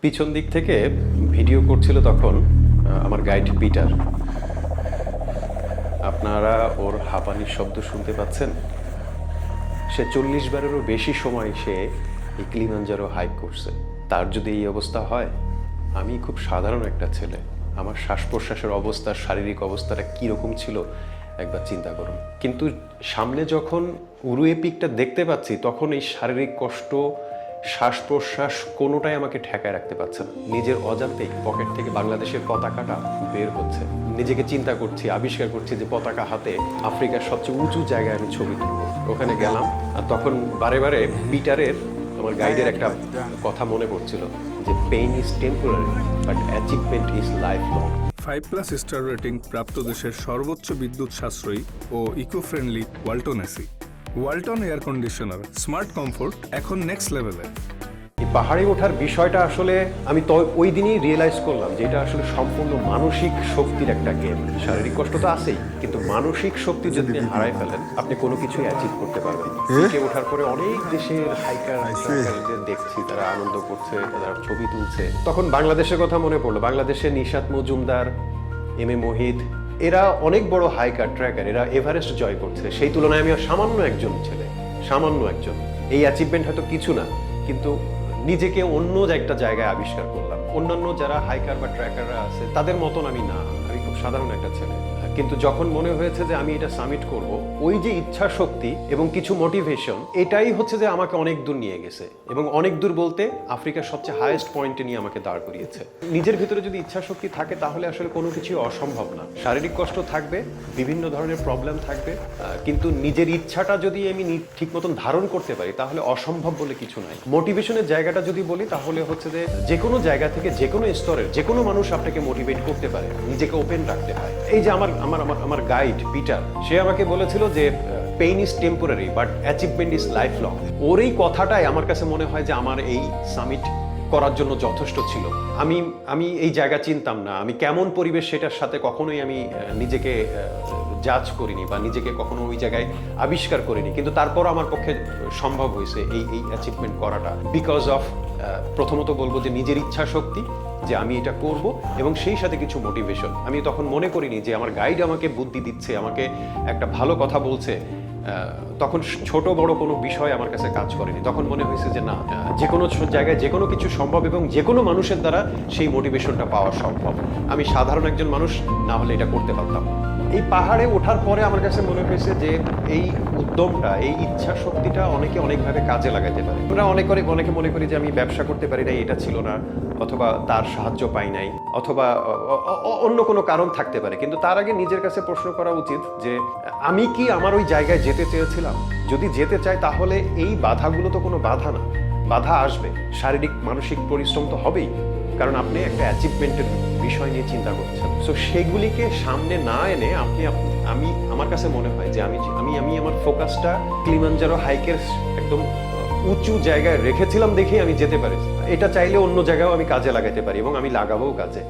পিছন দিক থেকে ভিডিও করছিল তখন আমার গাইড পিটার। আপনারা ওর হাঁপানির শব্দ শুনতে পাচ্ছেন। সে 40 বারেরও বেশি সময় সে এই কিলিমাঞ্জারো হাইক করছে। তার যদি এই অবস্থা হয়, আমি খুব সাধারণ একটা ছেলে, আমার শ্বাস প্রশ্বাসের অবস্থা, শারীরিক অবস্থাটা কীরকম ছিল একবার চিন্তা করুন। কিন্তু সামনে যখন উরুয়ে পিকটা দেখতে পাচ্ছি, তখন এই শারীরিক কষ্ট, শ্বাস প্রশ্বাস কোনোটাই আমাকে ঠেকায় রাখতে পারছে না। নিজের অজান্তেই পকেট থেকে বাংলাদেশের পতাকাটা বের হচ্ছে। নিজেকে চিন্তা করছি, আবিষ্কার করছি যে পতাকা হাতে আফ্রিকার সবচেয়ে উঁচু জায়গায় আমি ছবি তুলব। ওখানে গেলাম, আর তখন বারে বারে পিটারের, আমার গাইডের একটা কথা মনে পড়ছিল যে pain is temporary but achievement is life long. 5+ star rating প্রাপ্ত দেশের সর্বোচ্চ বিদ্যুৎ সাশ্রয়ী ও eco friendly Walton AC. Walton air conditioner, smart comfort এখন নেক্সট লেভেলে। এই পাহাড়ে ওঠার বিষয়টা আসলে আমি তো ওই দিনই রিয়েলাইজ করলাম যে এটা আসলে সম্পূর্ণ মানসিক শক্তির একটা গেম। শারীরিক কষ্ট তো আছেই, কিন্তু মানসিক শক্তি যদি আপনি হারাই ফেলেন, আপনি কোনো কিছুই অ্যাচিভ করতে পারবেন। পিকে ওঠার পরে অনেক দেশের হাইকার দেখছি, তারা আনন্দ করছে, তারা ছবি তুলছে। তখন বাংলাদেশের কথা মনে পড়লো। বাংলাদেশে নিশাত মজুমদার, এম এ মোহিত, এরা অনেক বড় হাইকার, ট্র্যাকার, এরা এভারেস্ট জয় করছে। সেই তুলনায় আমি সামান্য একজন ছেলে, সামান্য একজন। এই অ্যাচিভমেন্ট হয়তো কিছু না, কিন্তু নিজেকে অন্য একটা জায়গায় আবিষ্কার করলাম। অন্যান্য যারা হাইকার বা ট্র্যাকাররা আছে তাদের মতন আমি না, আমি খুব সাধারণ একটা ছেলে। কিন্তু যখন মনে হয়েছে যে আমি এটা সামিট করব, ওই যে ইচ্ছা শক্তি এবং কিছু মোটিভেশন, এটাই হচ্ছে যে আমাকে অনেক দূর নিয়ে গেছে। এবং অনেক দূর বলতে আফ্রিকার সবচেয়ে হাইয়েস্ট পয়েন্টে নিয়ে আমাকে দাঁড় করিয়েছে। নিজের ভিতরে যদি ইচ্ছা শক্তি থাকে, তাহলে আসলে কোনো কিছু অসম্ভব না। শারীরিক কষ্ট থাকবে, বিভিন্ন ধরনের প্রবলেম থাকবে, কিন্তু নিজের ইচ্ছাটা যদি আমি ঠিক মতন ধারণ করতে পারি, তাহলে অসম্ভব বলে কিছু নাই। মোটিভেশনের জায়গাটা যদি বলি, তাহলে হচ্ছে যে কোনো জায়গা থেকে, যে কোনো স্তরের যে কোনো মানুষ আপনাকে মোটিভেট করতে পারে। নিজেকে ওপেন রাখতে হয়। এই যে আমার গাইড পিটার, সে আমাকে বলেছিল যে pain is temporary but achievement is life long. ওর এই কথাটাই আমার কাছে মনে হয় যে আমার এই সামিট করার জন্য যথেষ্ট ছিল। আমি এই জায়গা চিনতাম না, আমি কেমন পরিবেশ সেটার সাথে কখনোই আমি নিজেকে জাজ করিনি বা নিজেকে কখনো ওই জায়গায় আবিষ্কার করিনি। কিন্তু তারপর আমার পক্ষে সম্ভব হয়েছে এই অ্যাচিভমেন্ট করাটা, বিকজ অফ প্রথমত বলবো যে নিজের ইচ্ছা শক্তি, যে আমি এটা করব, এবং সেই সাথে কিছু মোটিভেশন। আমি তখন মনে করিনি যে আমার গাইড আমাকে বুদ্ধি দিচ্ছে, আমাকে একটা ভালো কথা বলছে। তখন ছোট বড় কোনো বিষয় আমার কাছে কাজ করেনি। তখন মনে হয়েছে যে না, যে কোনো জায়গায় যে কোনো কিছু সম্ভব, এবং যে কোনো মানুষের দ্বারা সেই মোটিভেশনটা পাওয়া সম্ভব। আমি সাধারণ একজন মানুষ না হলে এটা করতে পারতাম। এই পাহাড়ে ওঠার পরে আমার কাছে মনে হয়েছে যে এই উদ্যমটা, এই ইচ্ছা শক্তিটা অনেকে অনেকভাবে কাজে লাগাতে পারে। আমরা অনেকে মনে করি যে আমি ব্যবসা করতে পারি না, এটা ছিল না, অথবা তার সাহায্য পাই নাই, অথবা অন্য কোনো কারণ থাকতে পারে। কিন্তু তার আগে নিজের কাছে প্রশ্ন করা উচিত যে আমি কি আমার ওই জায়গায় যেতে চেয়েছিলাম? যদি যেতে চাই, তাহলে এই বাধাগুলো তো কোনো বাধা না। বাধা আসবে, শারীরিক মানসিক পরিশ্রম তো হবেই, কারণ আপনি একটা অ্যাচিভমেন্টের বিষয় নিয়ে চিন্তা করছেন। সো সেগুলিকে সামনে না এনে আমার কাছে মনে হয় যে আমি আমার ফোকাসটা কিলিমাঞ্জারো হাইকের একদম উঁচু জায়গায় রেখেছিলাম, দেখেই আমি যেতে পারি। এটা চাইলে অন্য জায়গায়ও আমি কাজে লাগাতে পারি, এবং আমি লাগাবো কাজে।